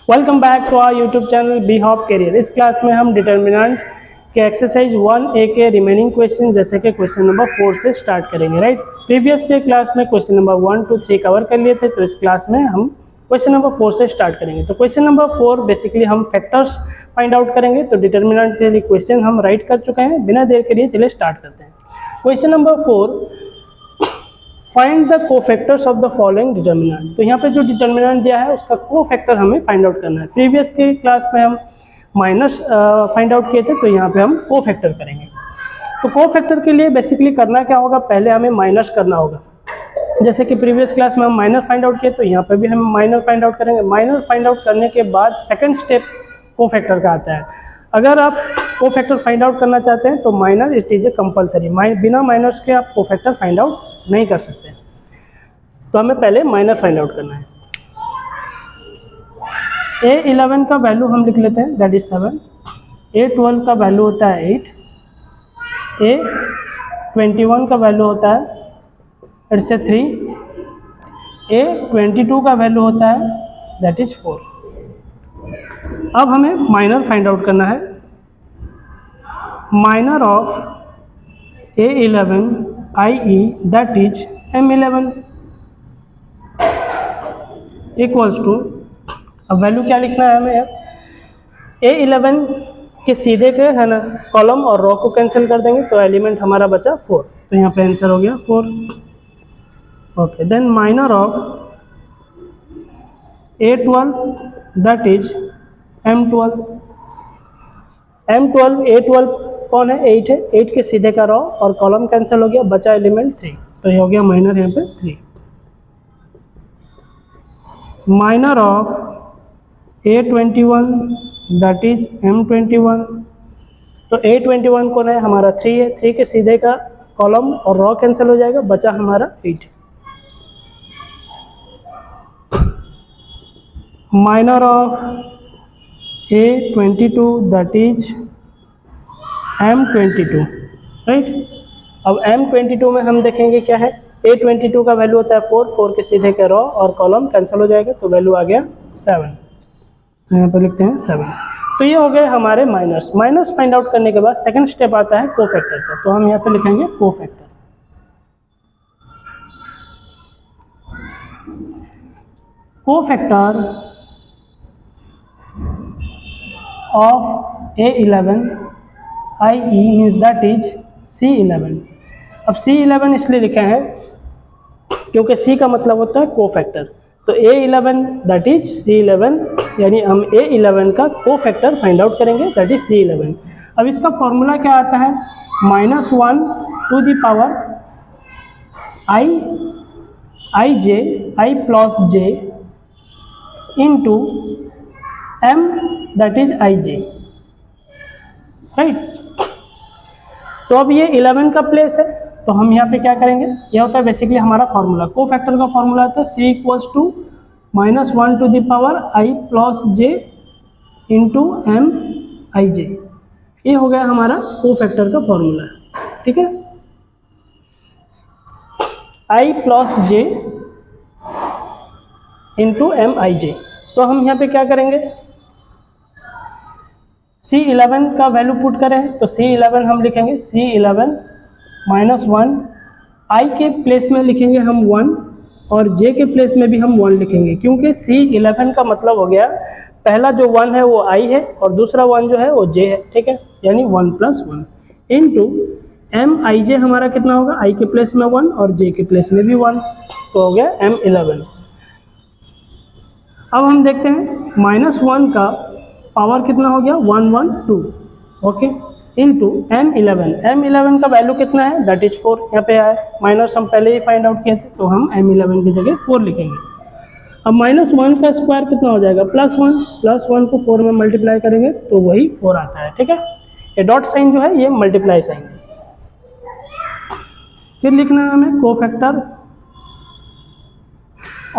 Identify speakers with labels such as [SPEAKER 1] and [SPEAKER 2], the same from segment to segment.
[SPEAKER 1] Welcome back to our YouTube channel be hop career. इस class में हम determinant के एक्सरसाइज 1A के रिमेनिंग क्वेश्चन जैसे कि क्वेश्चन नंबर 4 से स्टार्ट करेंगे। राइट, प्रीवियस के क्लास में क्वेश्चन नंबर 1 to 3 कवर कर लिए थे, तो इस क्लास में हम क्वेश्चन नंबर 4 से स्टार्ट करेंगे। तो क्वेश्चन नंबर 4 बेसिकली हम फैक्टर्स फाइंड आउट करेंगे। तो डिटर्मिनेंट के लिए क्वेश्चन हम राइट कर चुके हैं, बिना देर के लिए चलिए स्टार्ट करते हैं। Question number 4, find the cofactors of the following determinant. तो यहाँ पे जो डिटर्मिनेंट दिया है उसका कोफैक्टर हमें फाइंड आउट करना है। प्रीवियस के क्लास में हम माइनस फाइंड आउट किए थे, तो यहाँ पे हम कोफैक्टर करेंगे। तो कोफैक्टर के लिए बेसिकली करना क्या होगा, पहले हमें माइनस करना होगा। जैसे कि प्रीवियस क्लास में हम माइनर फाइंड आउट किए, तो यहाँ पे भी हम माइनर फाइंड आउट करेंगे। माइनर फाइंड आउट करने के बाद सेकेंड स्टेप कोफैक्टर का आता है। अगर आप कोफैक्टर फाइंड आउट करना चाहते हैं तो minor it is a compulsory, बिना माइनर्स के आप कोफैक्टर फाइंड आउट नहीं कर सकते। तो हमें पहले माइनर फाइंड आउट करना है। A11 का वैल्यू हम लिख लेते हैं, दैट इज 7। A12 का वैल्यू होता है 8। A21 का वैल्यू होता है इट्स ए 3। A22 का वैल्यू होता है दैट इज 4। अब हमें माइनर फाइंड आउट करना है। Minor of A11 i.e. That is M11 equals to, अब वैल्यू क्या लिखना है हमें, A11 के सीधे के है ना कॉलम और रो को कैंसिल कर देंगे, तो एलिमेंट हमारा बचा 4। तो यहाँ पे आंसर हो गया 4। Okay, then minor of A12 that is M12। A12 कौन है, 8 है। 8 के सीधे का रो और कॉलम कैंसिल हो गया, बचा एलिमेंट 3। तो ये हो गया माइनर यहाँ पे 3। Minor of A21 that is M21। तो A21 कौन है, हमारा 3 है। 3 के सीधे का कॉलम और रो कैंसिल हो जाएगा, बचा हमारा 8। Minor of A22 that is M22। Right, अब M22 में हम देखेंगे क्या है। A22 का वैल्यू होता है 4। 4 के सीधे के रो और कॉलम कैंसिल हो जाएगा, तो वैल्यू आ गया 7। तो यहाँ पर लिखते हैं 7। तो ये हो गए हमारे माइनस। माइनस फाइंड आउट करने के बाद सेकंड स्टेप आता है कोफैक्टर का। तो हम यहाँ पे लिखेंगे cofactor. Cofactor of A11 i.e. Means that is C11। अब C11 इसलिए लिखे हैं क्योंकि C का मतलब होता है कोफैक्टर। तो A11 दैट इज C11, यानी हम A11 का कोफैक्टर फाइंड आउट करेंगे, दैट इज C11। अब इसका फॉर्मूला क्या आता है, -1 to the power i plus j into m that is ij। Right, तो अब ये 11 का प्लेस है, तो हम यहाँ पे क्या करेंगे, यह होता है बेसिकली हमारा फॉर्मूला। कोफैक्टर का फॉर्मूला होता है C equals to -1 to the power i plus j into m i j। ये हो गया हमारा कोफैक्टर का फॉर्मूला। ठीक है, i plus j into m i j। तो हम यहाँ पे क्या करेंगे, C11 का वैल्यू पुट करें, तो C11 हम लिखेंगे C11 -1। i के प्लेस में लिखेंगे हम 1 और j के प्लेस में भी हम 1 लिखेंगे, क्योंकि C11 का मतलब हो गया पहला जो 1 है वो i है और दूसरा 1 जो है वो j है। ठीक है, यानी 1 + 1 इंटू m i j हमारा कितना होगा, i के प्लेस में 1 और j के प्लेस में भी 1, तो हो गया M11। अब हम देखते हैं -1 का पावर कितना हो गया, 112। ओके, इंटू M11 का वैल्यू कितना है, दैट इज 4। यहाँ पे आया माइनस, हम पहले ही फाइंड आउट किए थे, तो हम M11 की जगह 4 लिखेंगे। अब -1 का स्क्वायर कितना हो जाएगा, +1। +1 को 4 में मल्टीप्लाई करेंगे तो वही 4 आता है। ठीक है, ये डॉट साइन जो है ये मल्टीप्लाई साइन है। फिर लिखना है हमें cofactor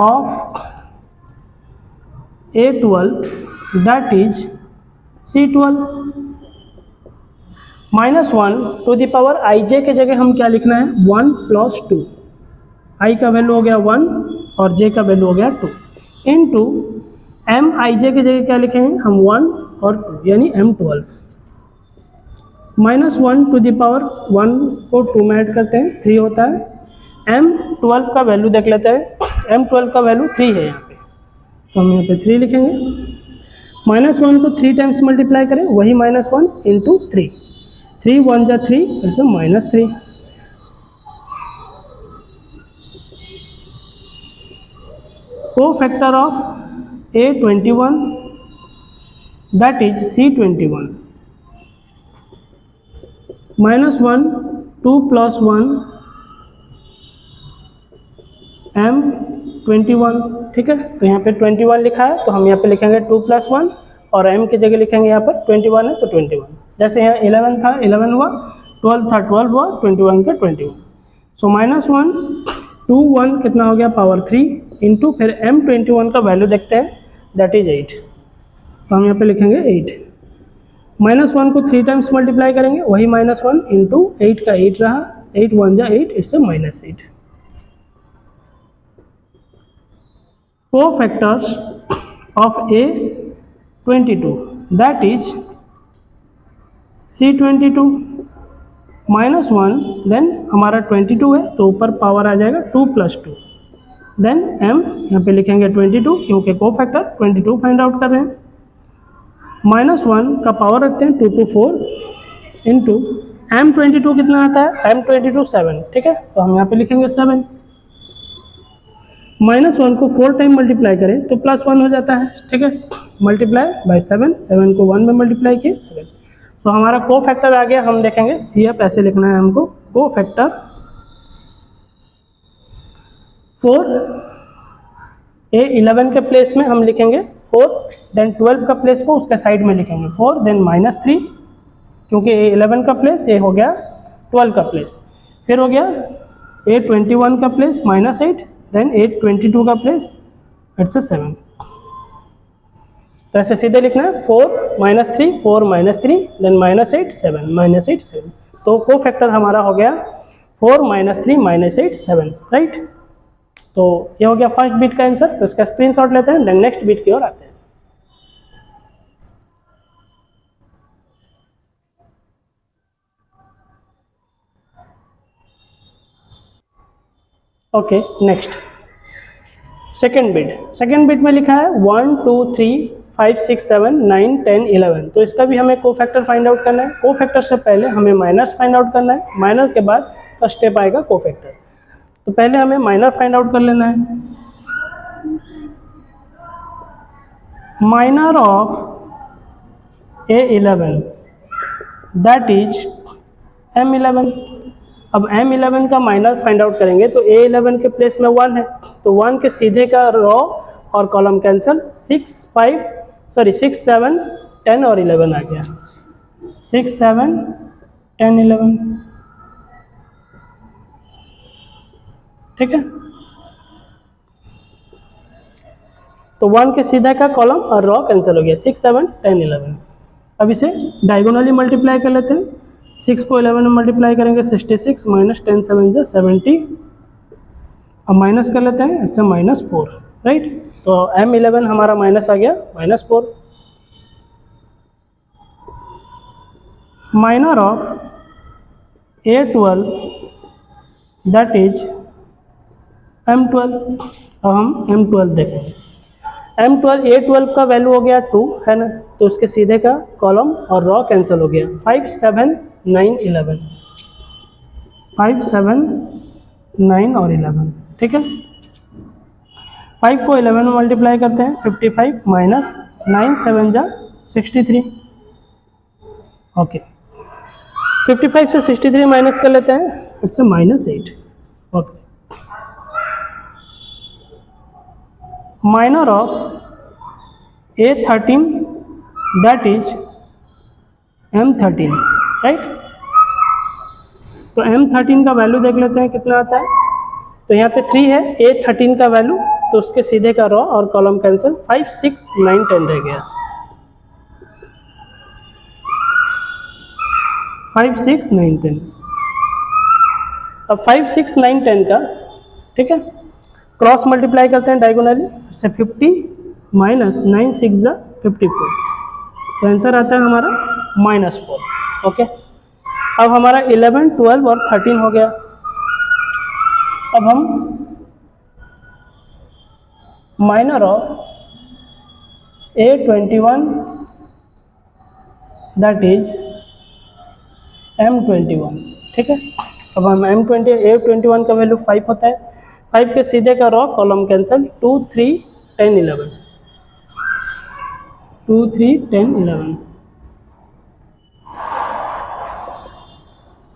[SPEAKER 1] of A12 that is C12। -1 to the power i j के जगह हम क्या लिखना है, 1 + 2। i का वैल्यू हो गया 1 और j का वैल्यू हो गया 2 इंटू एम आई जे की जगह क्या लिखेंगे हम 1 और 2 यानी M12 -1 टू द पावर 1 को 2 में ऐड करते हैं 3 होता है। M12 का वैल्यू देख लेते हैं। M12 का वैल्यू 3 है यहाँ पे, तो हम यहाँ पे 3 लिखेंगे। -1 को 3 टाइम्स मल्टीप्लाई करें, वही -1 इंटू 3, 3 1 जा 3 ऐसे -3। Co-factor of A21 that is C21 -1 2 + 1 M21, ठीक है। तो यहाँ पे 21 लिखा है तो हम यहाँ पे लिखेंगे 2 + 1 और M की जगह लिखेंगे यहाँ पर 21 है तो 21। जैसे यहाँ 11 था 11 हुआ, 12 था 12 हुआ, 21 का 21। सो -1 2 1 कितना हो गया पावर 3 इंटू फिर M21 का वैल्यू देखते हैं दैट इज 8, तो हम यहाँ पे लिखेंगे 8। -1 को 3 टाइम्स मल्टीप्लाई करेंगे, वही -1 इंटू 8 का 8 रहा, 8 1 जा 8 it's -8। Co-factors of A22 that is C22 -1 then हमारा 22 है तो ऊपर पावर आ जाएगा 2 + 2 देन M यहाँ पे लिखेंगे 22 क्योंकि को-फैक्टर 22 फाइंड आउट कर रहे हैं। -1 का पावर रखते हैं 2 to 4 इंटू M22 कितना आता है M22 7, ठीक है, तो हम यहाँ पे लिखेंगे 7। -1 को 4 टाइम मल्टीप्लाई करें तो +1 हो जाता है, ठीक है, मल्टीप्लाई बाय 7, 7 को 1 में मल्टीप्लाई किए 7, तो हमारा को फैक्टर आ गया। हम देखेंगे CF ऐसे लिखना है हमको, को फैक्टर 4 A11 के प्लेस में हम लिखेंगे 4, देन 12 का प्लेस को उसके साइड में लिखेंगे 4, देन -3 क्योंकि A11 का प्लेस ये हो गया 12 का प्लेस, फिर हो गया A21 का प्लेस -8, देन A22 का प्लेस इट्स 7। तो ऐसे सीधे लिखना है 4 -3 4 -3 देन -8 7 -8 7। तो को फैक्टर हमारा हो गया 4 -3 -8 7, राइट। तो ये हो गया फर्स्ट बिट का आंसर, तो इसका स्क्रीनशॉट लेते हैं, देन नेक्स्ट बिट की ओर आते हैं। ओके नेक्स्ट सेकेंड बिट में लिखा है 1 2 3 5 6 7 9 10 11। तो इसका भी हमें को फैक्टर फाइंड आउट करना है। को फैक्टर से पहले हमें माइनस फाइंड आउट करना है, माइनर के बाद का स्टेप आएगा को फैक्टर। तो पहले हमें माइनर फाइंड आउट कर लेना है। Minor of A11 that is M11। अब M11 का माइनर फाइंड आउट करेंगे तो A11 के प्लेस में 1 है, तो 1 के सीधे का रो और कॉलम कैंसिल, 6 7 10 और 11 आ गया, 6 7 10 11, ठीक है। तो 1 के सीधे का कॉलम और रो कैंसिल हो गया, 6 7 10 11। अब इसे डायगोनली मल्टीप्लाई कर लेते हैं। 6 को 11 में मल्टीप्लाई करेंगे 66 -10 7 जा 70। अब माइनस कर लेते हैं, इससे -4, राइट। तो M11 हमारा माइनस आ गया -4। Minor of A12 that is M12। अब हम M12 देखेंगे। M12 A12 का वैल्यू हो गया 2 है ना, तो उसके सीधे का कॉलम और रो कैंसिल हो गया, 5 7 9 11, 5 7 9 और 11, ठीक है। 5 को 11 में मल्टीप्लाई करते हैं 55 -9 7 जा 63। ओके 55 से 63 माइनस कर लेते हैं, इससे -8। Okay minor of A13 that is M13, right. तो M13 का वैल्यू देख लेते हैं कितना आता है। तो यहाँ पे 3 है A13 का वैल्यू, तो उसके सीधे का रो और कॉलम कैंसिल, 5 6 9 10 रह गया, 5 6 9 10। अब 5 6 9 10 का, ठीक है, क्रॉस मल्टीप्लाई करते हैं डायगोनली, इससे 50 माइनस 9 6 जा 54, तो आंसर आता है हमारा -4। ओके, अब हमारा 11 12 और 13 हो गया। अब हम minor of A21 that is M21, ठीक है। अब हम A21 का वैल्यू 5 होता है, 5 के सीधे का row column cancel, 2 3 10 11, 2 3 10 11,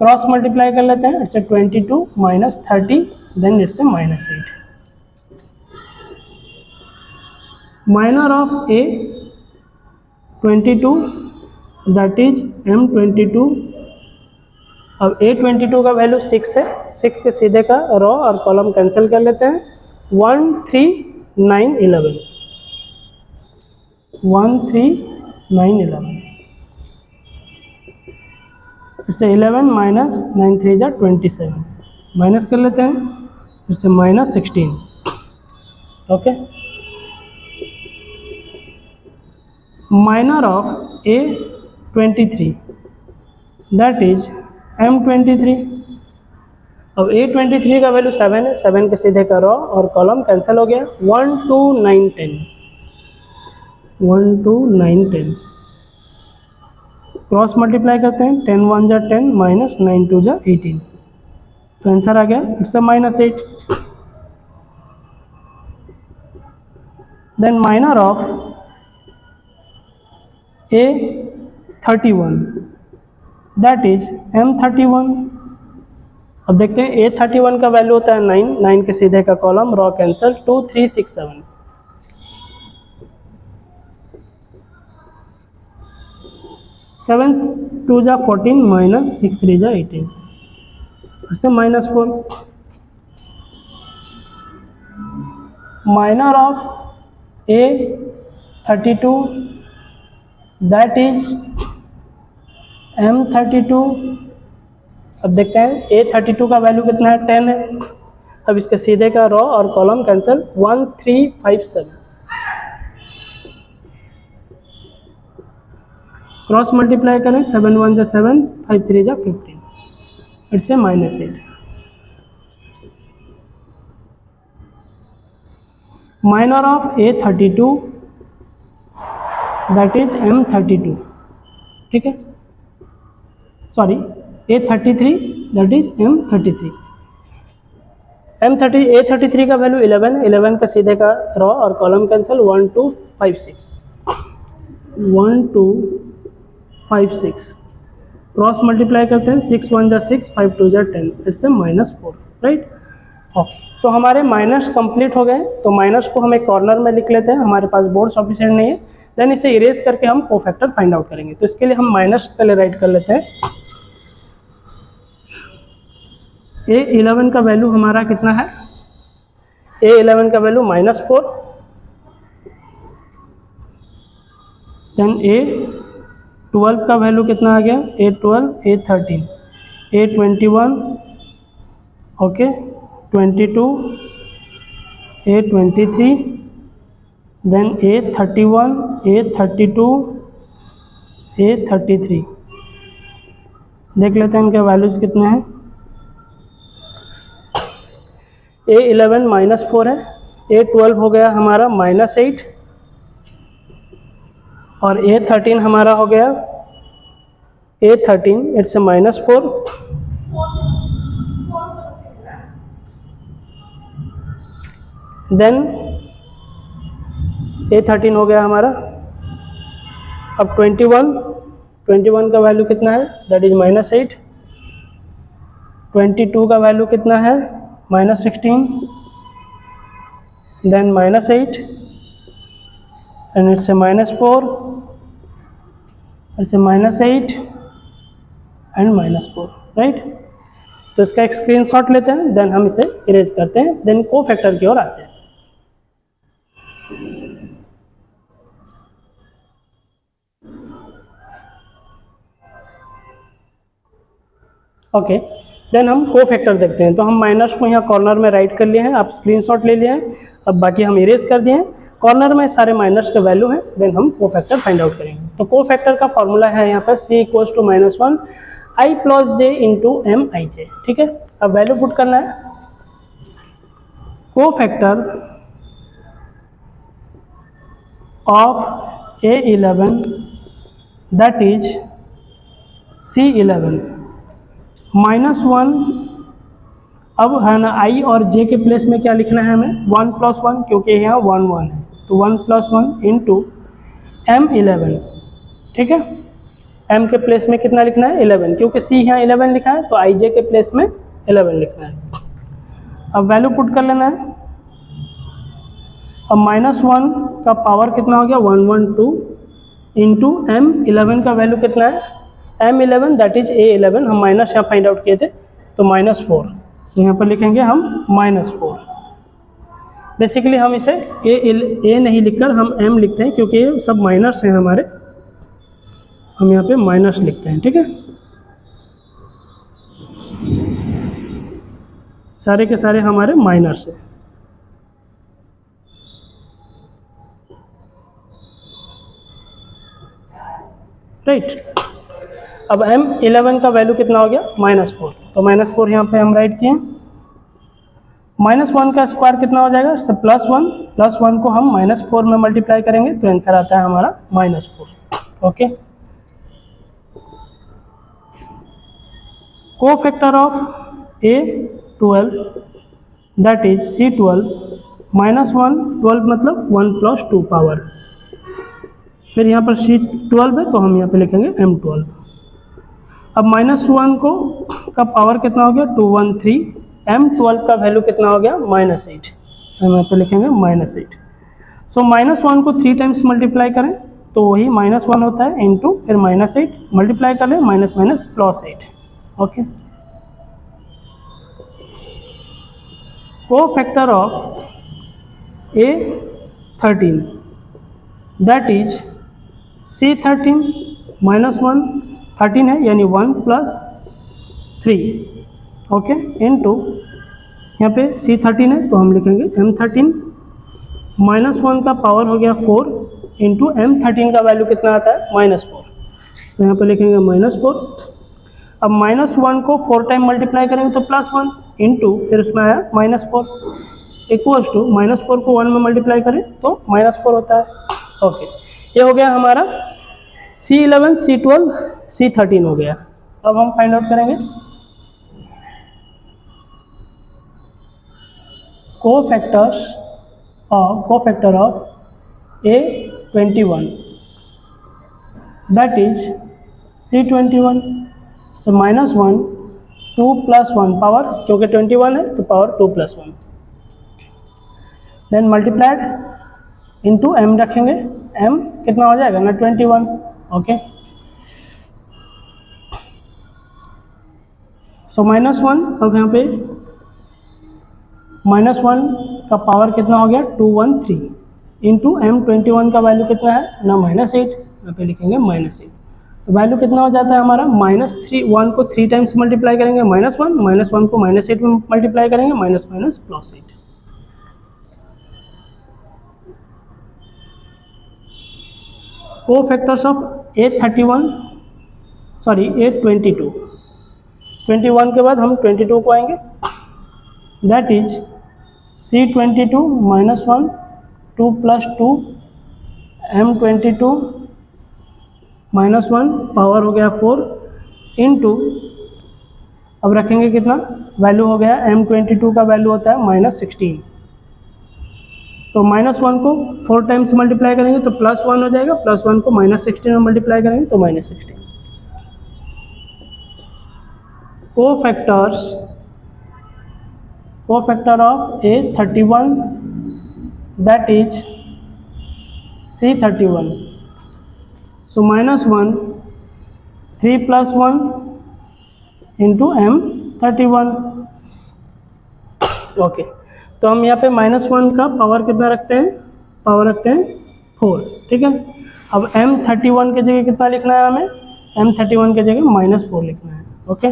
[SPEAKER 1] cross multiply कर लेते हैं, it's 22 minus 30 then it's -8। Minor of A22 that is M22। अब A22 का वैल्यू 6 है, 6 के सीधे का रो और कॉलम कैंसिल कर लेते हैं, 1 3 9 11, 1 3 9 11, इससे 11 माइनस 9 3 जा 27, माइनस कर लेते हैं, इससे -16। Okay, minor of A23 that is M23। अब A23 का वैल्यू 7 है, 7 के सीधे का रो और कॉलम कैंसिल हो गया, 1 2 9 10, 1 2 9 10, क्रॉस मल्टीप्लाई करते हैं, 10 1 जा 10 माइनस 9 2 जा 18, तो आंसर आ गया it's -8। Then minor of A31 that is M31। अब देखते हैं A31 का वैल्यू होता है 9, 9 के सीधे का कॉलम रो कैंसिल, 2 3 6 7, 7 2 जा 14 माइनस 6 3 जा 18, इससे -4। Minor of A32 that is M32। अब देखते हैं A32 का वैल्यू कितना है, 10 है। अब इसके सीधे का रो और कॉलम कैंसिल, 1 3 5 7, क्रॉस मल्टीप्लाई करें, 7 1 जा 7, 5 3 जा 15, it's -8। Minor of A32 that is M32, ठीक है, sorry A33 that is M33। A33 का वैल्यू 11 है, 11 का सीधे का रो और कॉलम कैंसिल, 1 2 5 6, 1 2 5 6, क्रॉस मल्टीप्लाई करते हैं, 6 1 जा 6, 5 2 जा 10, इट्स -4, राइट। ओके, तो हमारे माइनस कंप्लीट हो गए। तो माइनस को हम एक कॉर्नर में लिख लेते हैं, हमारे पास बोर्ड सफिशिएंट नहीं है, देन इसे इरेज करके हम कोफैक्टर फाइंड आउट करेंगे। तो इसके लिए हम माइनस पहले राइट कर लेते हैं। A11 का वैल्यू हमारा कितना है, A11 का वैल्यू -4, देन A12 का वैल्यू कितना आ गया, A12 A13 A21, okay, 22 A23, then A31 A32 A33। देख लेते हैं इनके वैल्यूज कितने हैं। A11 -4 है, A12 हो गया हमारा -8 और A13 हमारा हो गया A13 इट्स -4, देन A13 हो गया हमारा। अब 21 का वैल्यू कितना है, दैट इज -8, 22 का वैल्यू कितना है, -16, then -8 and it's -4, it's -8 and -4, right. तो इसका एक स्क्रीनशॉट लेते हैं, देन हम इसे इरेज करते हैं, देन को फैक्टर की ओर आते हैं। ओके, देन हम को फैक्टर देखते हैं। तो हम माइनस को यहाँ कॉर्नर में राइट कर लिए हैं, आप स्क्रीनशॉट ले लिए हैं, अब बाकी हम इरेज कर दिए हैं। कॉर्नर में सारे माइनस के वैल्यू हैं, देन हम कोफैक्टर फाइंड आउट करेंगे। तो कोफैक्टर का फॉर्मूला है यहाँ पर C equals to -1 I plus j into M I J. ठीक है, अब वैल्यू पुट करना है। Cofactor of A11 that is C11 -1। अब है ना I और J के प्लेस में क्या लिखना है हमें, 1 + 1, क्योंकि यहाँ 1 1 है, तो 1 + 1 इंटू M11। ठीक है, M के प्लेस में कितना लिखना है, 11, क्योंकि C यहाँ 11 लिखा है, तो I J के प्लेस में 11 लिखना है। अब वैल्यू पुट कर लेना है। अब -1 का पावर कितना हो गया, 112 इंटू M11 का वैल्यू कितना है, M11 दैट इज A11, हम माइनस यहाँ फाइंड आउट किए थे, तो -4, तो यहाँ पर लिखेंगे हम -4। बेसिकली हम इसे ए नहीं लिखकर हम M लिखते हैं, क्योंकि ये सब माइनस हैं हमारे, हम यहाँ पे माइनस लिखते हैं। ठीक है, सारे के सारे हमारे माइनस है। राइट, अब M11 का वैल्यू कितना हो गया, -4, तो -4 यहाँ पे हम राइट किए। -1 का स्क्वायर कितना हो जाएगा, +1 को हम -4 में मल्टीप्लाई करेंगे, तो आंसर आता है हमारा -4। Okay, cofactor of A12 that is C12 -1, 12 मतलब 1 + 2 पावर, फिर यहाँ पर C12 है, तो हम यहाँ पे लिखेंगे M12। अब -1 को का पावर कितना हो गया, 213, M12 का वैल्यू कितना हो गया, -8, हम यहाँ पे लिखेंगे -8। सो -1 को 3 टाइम्स मल्टीप्लाई करें तो वही -1 होता है, इंटू फिर -8 मल्टीप्लाई कर लें, +8। Okay, cofactor of A13 that is C13 -1, 13 है यानी 1 + 3, ओके, इंटू यहाँ पे C13 है, तो हम लिखेंगे M13। -1 का पावर हो गया 4 इंटू M13 का वैल्यू कितना आता है, -4, तो यहाँ पे लिखेंगे -4। अब -1 को 4 टाइम मल्टीप्लाई करेंगे तो +1 इंटू फिर उसमें आया -4 इक्वल्स टू -4 को 1 में मल्टीप्लाई करें तो -4 होता है। ओके, ये हो गया हमारा C11, C12, C13 हो गया। अब हम फाइंड आउट करेंगे cofactor of A21 that is C21, so -1, 2 + 1 power, क्योंकि 21 है तो power 2 + 1, then multiplied into M रखेंगे, M कितना हो जाएगा ना, 21। ओके, सो -1, अब यहाँ पे -1 का पावर कितना हो गया, 213 इंटू M21 का वैल्यू कितना है ना, -8, यहाँ पे लिखेंगे -8, तो वैल्यू कितना हो जाता है हमारा, -1 को 3 टाइम्स मल्टीप्लाई करेंगे -1 को -8 में मल्टीप्लाई करेंगे, +8। कोफैक्टर्स ऑफ A22 21 के बाद हम 22 को आएंगे, that is C22 -1, 2 + 2, M22 -1 power हो गया 4 इंटू, अब रखेंगे कितना वैल्यू हो गया, M22 का वैल्यू होता है -16, तो -1 को 4 टाइम्स मल्टीप्लाई करेंगे तो +1 हो जाएगा, +1 को -16 में मल्टीप्लाई करेंगे तो -16। Cofactor of A31 that is C31, so -1, 3 + 1 into M31। Okay, तो हम यहाँ पे -1 का पावर कितना रखते हैं, पावर रखते हैं 4। ठीक है, अब M31 के जगह कितना लिखना है हमें, M31 के जगह -4 लिखना है। ओके,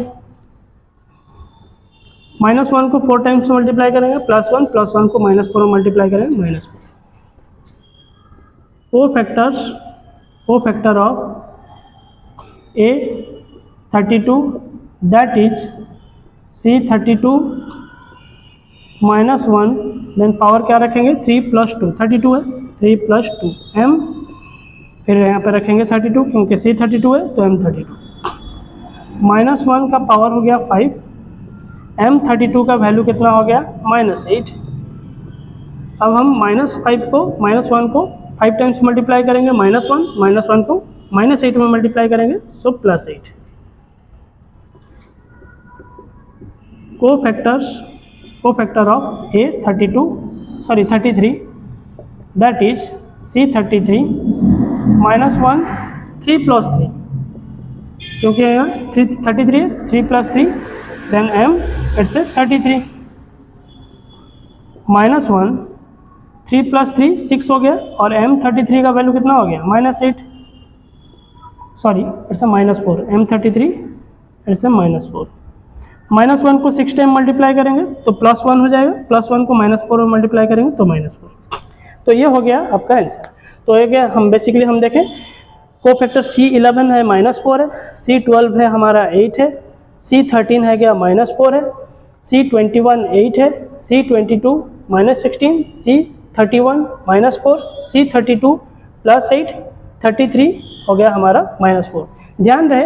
[SPEAKER 1] -1 को 4 टाइम्स मल्टीप्लाई करेंगे +1 को -4 में मल्टीप्लाई करेंगे -4। Cofactor of A32 that is C32 minus 1, then power क्या रखेंगे 3 + 2, 32 है 3 + 2 m, फिर यहाँ पे रखेंगे 32 क्योंकि C32 है तो M32 -1 का पावर हो गया 5, M32 का वैल्यू कितना हो गया -8। अब हम -1 को -5 टाइम्स मल्टीप्लाई करेंगे, -1 को -8 में मल्टीप्लाई करेंगे, सो +8। Cofactor of A33 that is C33 -1 3 + 3, क्योंकि यहाँ 33 है 3 + 3 देन M इट्स 33 -1 3 + 3 6 हो गया, और M33 का वैल्यू कितना हो गया -8, सॉरी इट्स -4, M33 इट्स -4। -1 को 6 टाइम मल्टीप्लाई करेंगे तो +1 हो जाएगा, +1 को -4 में मल्टीप्लाई करेंगे तो -4। तो ये हो गया आपका आंसर। तो ये क्या हम बेसिकली हम देखें, कोफैक्टर C11 है -4 है, C12 है हमारा 8 है, C13 है क्या -4 है, C21 8 है, C22 -16, C31 -4, C32 +8, 33 हो गया हमारा -4। ध्यान रहे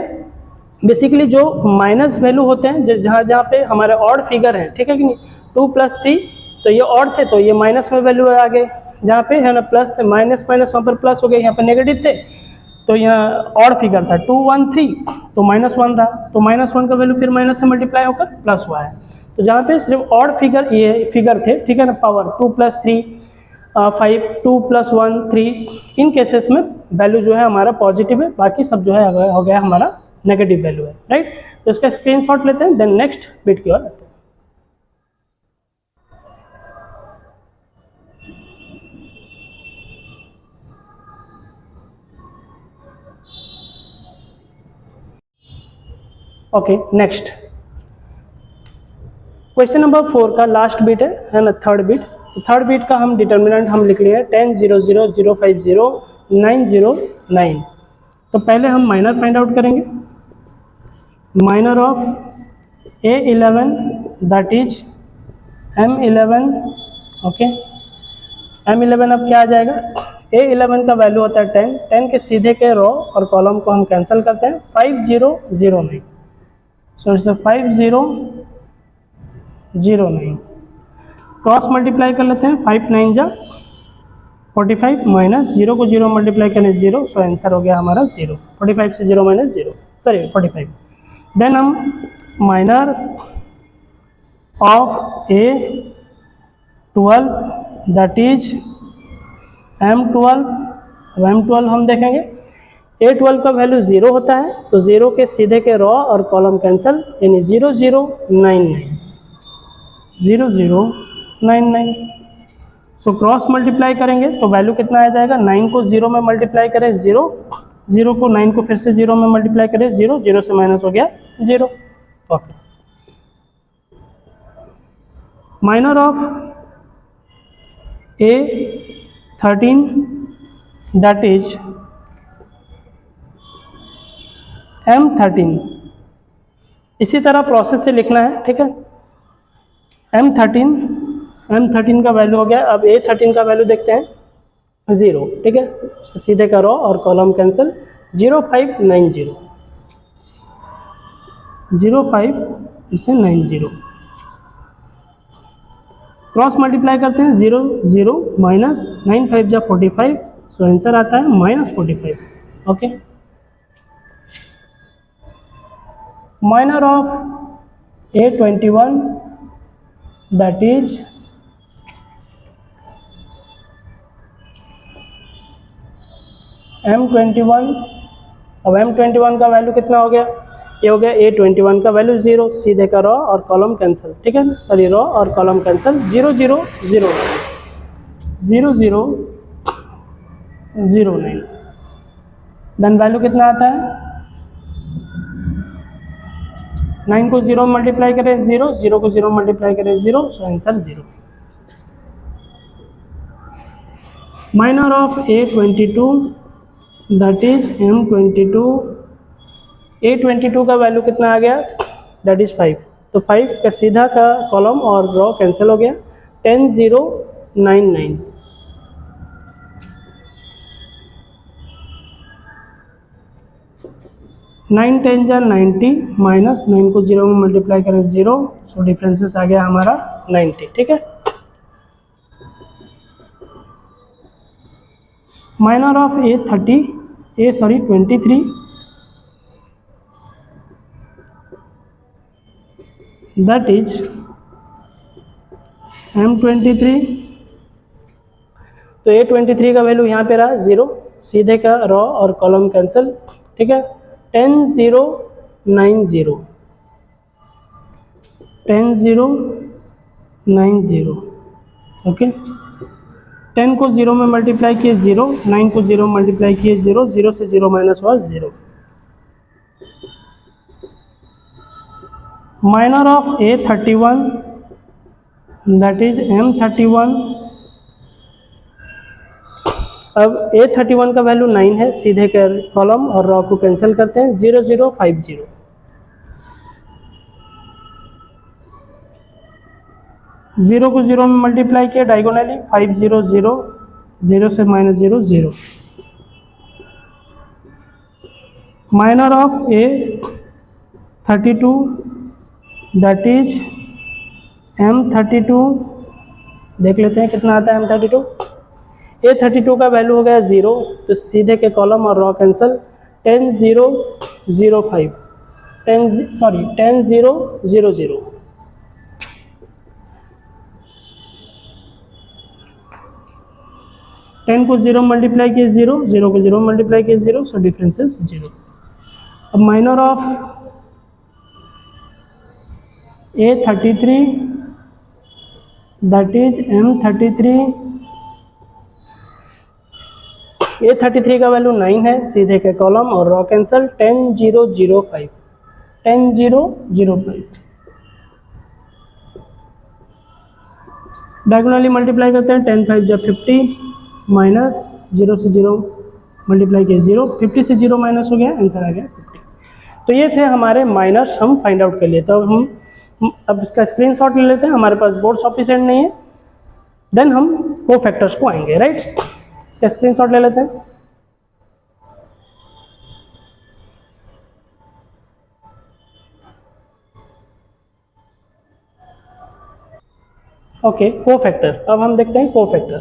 [SPEAKER 1] बेसिकली जो माइनस वैल्यू होते हैं जहाँ पे हमारे ऑड फिगर हैं, ठीक है कि नहीं, 2 + 3 तो ये ऑड थे तो ये माइनस में वैल्यू आ गए, जहाँ पे है ना प्लस थे माइनस वहाँ पर प्लस हो गए, यहाँ पे नेगेटिव थे तो यहाँ ऑड फिगर था 2 1 3 तो -1 रहा, तो -1 का वैल्यू फिर माइनस से मल्टीप्लाई होकर प्लस हुआ है। तो जहाँ पे सिर्फ ऑड फिगर ये फिगर थे, ठीक है ना, पावर 2 + 3 5 2 + 1 3, इन केसेस में वैल्यू जो है हमारा पॉजिटिव है, बाकी सब जो है हो गया हमारा नेगेटिव वैल्यू है, राइट। तो इसका स्क्रीनशॉट लेते हैं, देन नेक्स्ट बिट की ओर आते हैं। ओके नेक्स्ट क्वेश्चन नंबर 4 का लास्ट बिट है ना, थर्ड बिट। तो थर्ड बिट का हम डिटर्मिनेंट हम लिख लिए 10 0 0 0 5 0 9 0 9। तो पहले हम माइनर फाइंड आउट करेंगे, minor of A11 that is M11, okay M11 अब क्या आ जाएगा, A11 का वैल्यू होता है 10, 10 के सीधे के रो और कॉलम को हम कैंसिल करते हैं, 5 0 0 9, सो इट्स 5 0 0 9, क्रॉस मल्टीप्लाई कर लेते हैं, 5 9 जा 45 माइनस 0 को 0 मल्टीप्लाई करें 0, सो आंसर हो गया हमारा 0, 45 से 0 - 0 सॉरी 45। देन हम minor of A12 that is M12, अब M12 हम देखेंगे, A12 का वैल्यू 0 होता है तो 0 के सीधे के रो और कॉलम कैंसिल, यानी 0 0 9 9 0 0 9 9। सो क्रॉस मल्टीप्लाई करेंगे तो वैल्यू कितना आ जाएगा, 9 को 0 में मल्टीप्लाई करें 0, 0 को 9 को फिर से 0 में मल्टीप्लाई करें 0, 0 से माइनस हो गया 0, okay. Minor of A13 that is M13, इसी तरह प्रोसेस से लिखना है, ठीक है। M13 का वैल्यू हो गया, अब A13 का वैल्यू देखते हैं 0, ठीक है, सीधे का रो और कॉलम कैंसिल, 0 5 9 0 0 5 इससे 9 0, क्रॉस मल्टीप्लाई करते हैं 0 0 माइनस 9 5 जा 45, सो आंसर आता है -45, okay. Minor of A21 that is M21, अब M21 का वैल्यू कितना हो गया, ये हो गया A21 का वैल्यू 0, सीधे का रो और कॉलम कैंसिल, ठीक है ना, सॉरी रो और कॉलम कैंसिल, 0 0 0 0 0 0 9, देन वैल्यू कितना आता है, 9 को 0 मल्टीप्लाई करें 0, 0 को 0 मल्टीप्लाई करें 0, so answer 0। Minor of A22 that is M22। A22 का वैल्यू कितना आ गया, दैट इज 5। तो 5 का सीधा का कॉलम और रो कैंसिल हो गया, 10 0 9 9। नाइन 10 जा 90 माइनस 9 को 0 में मल्टीप्लाई करें 0, सो डिफरेंसेस आ गया हमारा 90। ठीक है, minor of A23 that is M23। तो A23 का वैल्यू यहाँ पे रहा 0, सीधे का रो और कॉलम कैंसिल। ठीक है, 10 0 9 0, 10 0 9 0। ओके, 10 को 0 में मल्टीप्लाई किए 0, 9 को 0 में मल्टीप्लाई किए 0, 0 से 0 माइनस हुआ 0। Minor of A31 that is M31। अब A31 का वैल्यू 9 है, सीधे के कॉलम और रो को कैंसिल करते हैं, 0 0 5 0। जीरो को 0 में मल्टीप्लाई किया डायगोनली, 5 0 0, 0 से minus 0 0। Minor of A32 that is M32। देख लेते हैं कितना आता है M32। A32 का वैल्यू हो गया 0, तो सीधे के कॉलम और रो कैंसिल, 10 0 0 5, 10 0 0 0। टेन को 0 मल्टीप्लाई किए 0, 0 को 0 मल्टीप्लाई किए 0, सो डिफरेंसेस 0। अब minor of A33 that is M33। A33 का वैल्यू 9 है, सीधे के कॉलम और रो कैंसिल, 10 0 0 5, 10 0 0 5। डायगोनली मल्टीप्लाई करते हैं, 10 5 जब 50 माइनस 0 से 0 मल्टीप्लाई किया 0, 50 से 0 माइनस हो गया, आंसर आ गया 50। तो ये थे हमारे माइनर्स, हम फाइंड आउट कर लिए। तो हम अब इसका स्क्रीनशॉट ले लेते हैं, हमारे पास बोर्ड सफिशिएंट नहीं है, देन हम को फैक्टर्स को आएंगे। राइट, इसका स्क्रीनशॉट ले लेते हैं। ओके, को फैक्टर। अब हम देखते हैं को फैक्टर।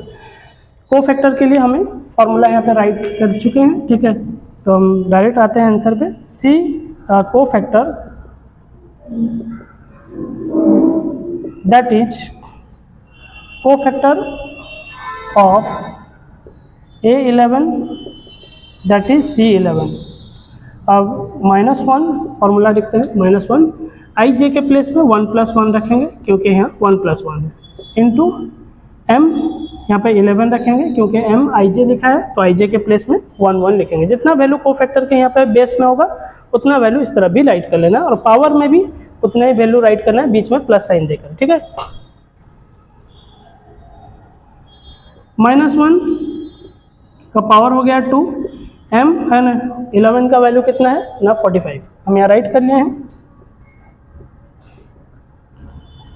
[SPEAKER 1] को फैक्टर के लिए हमें फॉर्मूला यहाँ पे राइट कर चुके हैं। ठीक है, तो हम डायरेक्ट आते हैं आंसर पे। सी को फैक्टर दैट इज को factor of A11 that is C11। अब -1 फॉर्मूला लिखते हैं, -1 आई जे के प्लेस में 1 + 1 रखेंगे क्योंकि यहाँ 1 + 1 है, इंटू m यहाँ पे 11 रखेंगे क्योंकि m आई जे लिखा है, तो आई जे के प्लेस में 1 1 लिखेंगे। जितना वैल्यू को फैक्टर के यहाँ पे बेस में होगा उतना वैल्यू इस तरह भी राइट कर लेना, और पावर में भी उतना ही वैल्यू राइट करना है, बीच में प्लस साइन देकर। ठीक है, -1 का पावर हो गया 2, m है ना 11 का वैल्यू कितना है ना 45, हम यहाँ राइट कर लिए हैं।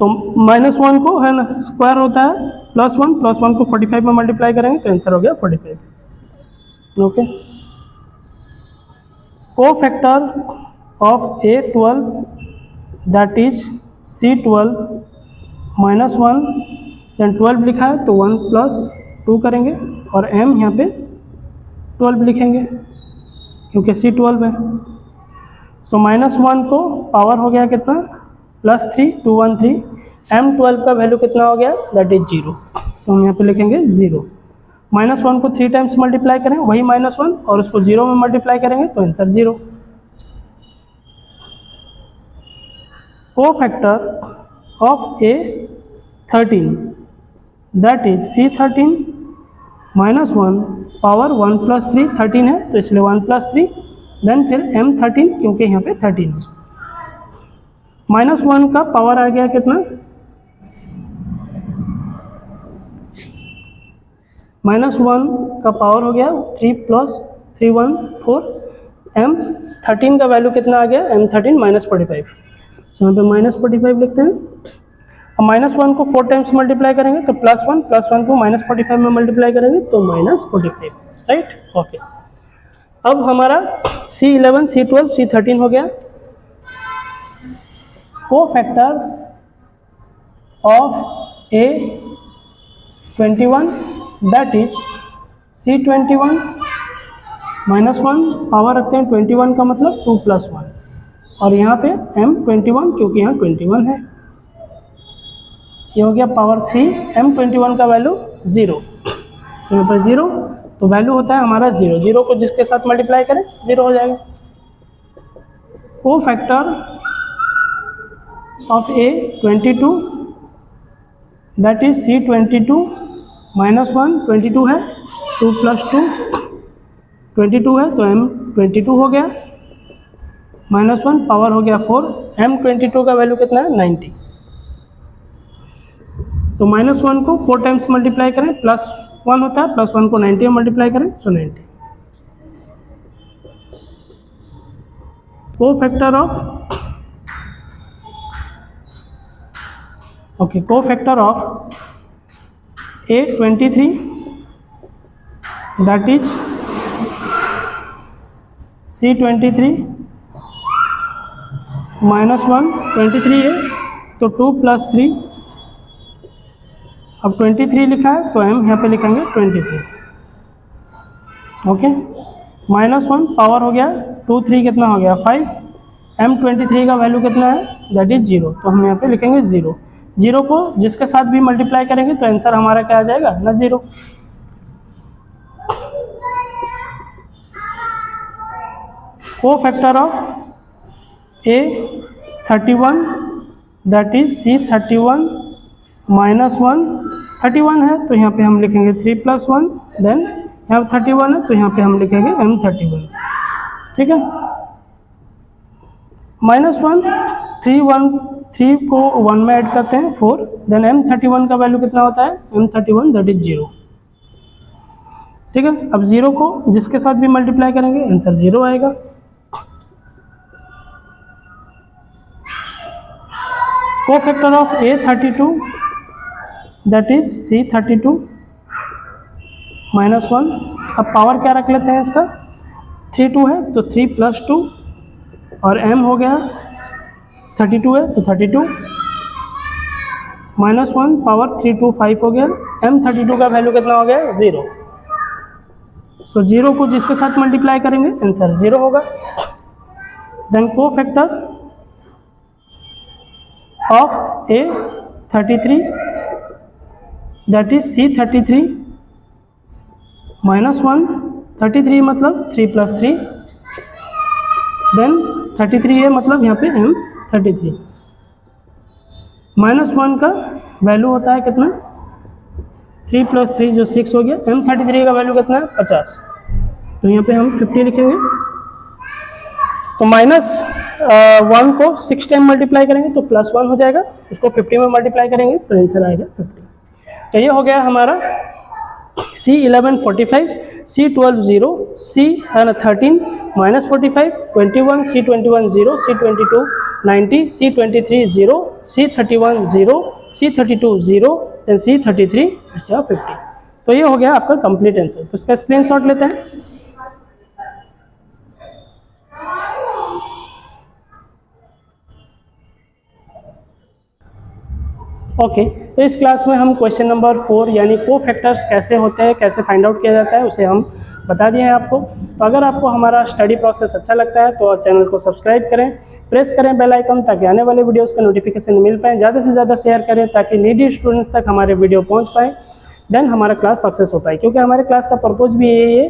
[SPEAKER 1] तो -1 को है ना स्क्वायर होता है +1 को 45 में मल्टीप्लाई करेंगे तो आंसर हो गया 45। ओके, को factor of A12 that is C12 -1, जब 12 लिखा है तो 1 + 2 करेंगे, और m यहाँ पे 12 लिखेंगे क्योंकि C12 है। सो -1 को पावर हो गया कितना +3, 2 1 3, M12 का वैल्यू कितना हो गया दैट इज 0, तो हम यहाँ पे लिखेंगे 0। -1 को 3 टाइम्स मल्टीप्लाई करें वही -1, और उसको 0 में मल्टीप्लाई करेंगे तो आंसर 0। को factor of A13 that is C13 -1 power 1 + 3, 13 है तो इसलिए 1 + 3, देन फिर M13 क्योंकि यहाँ पे 13 है। -1 का पावर आ गया कितना -1 का पावर हो गया 3 + 3 1 4, M13 का वैल्यू कितना आ गया, M13 -45, तो यहाँ पे -45 लिखते हैं। अब -1 को 4 टाइम्स मल्टीप्लाई करेंगे तो +1, +1 को -45 में मल्टीप्लाई करेंगे तो -45, राइट। ओके, अब हमारा C11, C12, C13 हो गया। Cofactor of A21 that is C21 -1, power रखते हैं 21 का मतलब 2 + 1, और यहाँ पे M21 क्योंकि यहाँ 21 है, ये हो गया पावर 3, M21 का वैल्यू 0, तो यहाँ पर 0, तो वैल्यू होता है हमारा 0, 0 को जिसके साथ मल्टीप्लाई करें 0 हो जाएगा। Cofactor of A22 that is C22 -1, 22 है, 2 + 2 22 है, तो M22 हो गया, -1 पावर हो गया 4, M22 का वैल्यू कितना है 90, तो -1 को 4 टाइम्स मल्टीप्लाई करें, +1 होता है, +1 को 90 में मल्टीप्लाई करें, सो 90। Cofactor of A23 that is C23 -1, 23 है, तो 2 + 3, अब 23 लिखा है तो M यहाँ पे लिखेंगे 23, ओके। -1 पावर हो गया 2 3 कितना हो गया 5, M23 का वैल्यू कितना है दैट इज 0, तो हम यहाँ पे लिखेंगे 0, 0 को जिसके साथ भी मल्टीप्लाई करेंगे तो आंसर हमारा क्या आ जाएगा ना 0। Cofactor of A31 that is C31 -1, 31 है तो यहाँ पे हम लिखेंगे 3 + 1, देन यहाँ 31 है तो यहाँ पे हम लिखेंगे M31, ठीक है। -1 3 को 1 में ऐड करते हैं 4, देन M31 का वैल्यू कितना होता है, M31 दैट इज 0, ठीक है। अब 0 को जिसके साथ भी मल्टीप्लाई करेंगे आंसर 0 आएगा। Cofactor of A32 that is C32 -1, अब पावर क्या रख लेते हैं इसका, 3 2 है तो 3 + 2, और M हो गया 32 है तो 32, -1 पावर 3 2 5 हो गया, M32 का वैल्यू कितना हो गया 0, सो 0 को जिसके साथ मल्टीप्लाई करेंगे आंसर 0 होगा। Then cofactor of A33 that is C33 -1, 33 मतलब 3 + 3, देन 33 है मतलब यहाँ पे M33, -1 का वैल्यू होता है कितना 3 + 3 जो 6 हो गया, M33 का वैल्यू कितना है 50, तो यहाँ पे हम 50 लिखेंगे, तो -1 को 6 टाइम मल्टीप्लाई करेंगे तो +1 हो जाएगा, इसको 50 में मल्टीप्लाई करेंगे तो आंसर आएगा 50। तो ये हो गया हमारा C11 45, C12 0, C13 -45, 21, C21 0, C22 90, C23 0, C31 0, C32 0, then C33 50। तो ये हो गया आपका कंप्लीट आंसर, तो इसका स्क्रीनशॉट लेते हैं। ओके, तो इस क्लास में हम क्वेश्चन नंबर 4 यानी कोफैक्टर्स कैसे होते हैं, कैसे फाइंड आउट किया जाता है, उसे हम बता दिए हैं आपको। तो अगर आपको हमारा स्टडी प्रोसेस अच्छा लगता है तो चैनल को सब्सक्राइब करें, प्रेस करें बेल आइकन ताकि आने वाले वीडियोस का नोटिफिकेशन मिल पाए, ज़्यादा से ज़्यादा शेयर करें ताकि नीडी स्टूडेंट्स तक हमारे वीडियो पहुँच पाए, देन हमारा क्लास सक्सेस हो पाए। क्योंकि हमारे क्लास का पर्पज़ भी यही है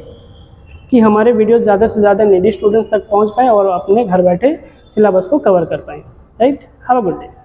[SPEAKER 1] कि हमारे वीडियो ज़्यादा से ज़्यादा नीडी स्टूडेंट्स तक पहुँच पाएँ और अपने घर बैठे सिलेबस को कवर कर पाएँ। Right, have a good day.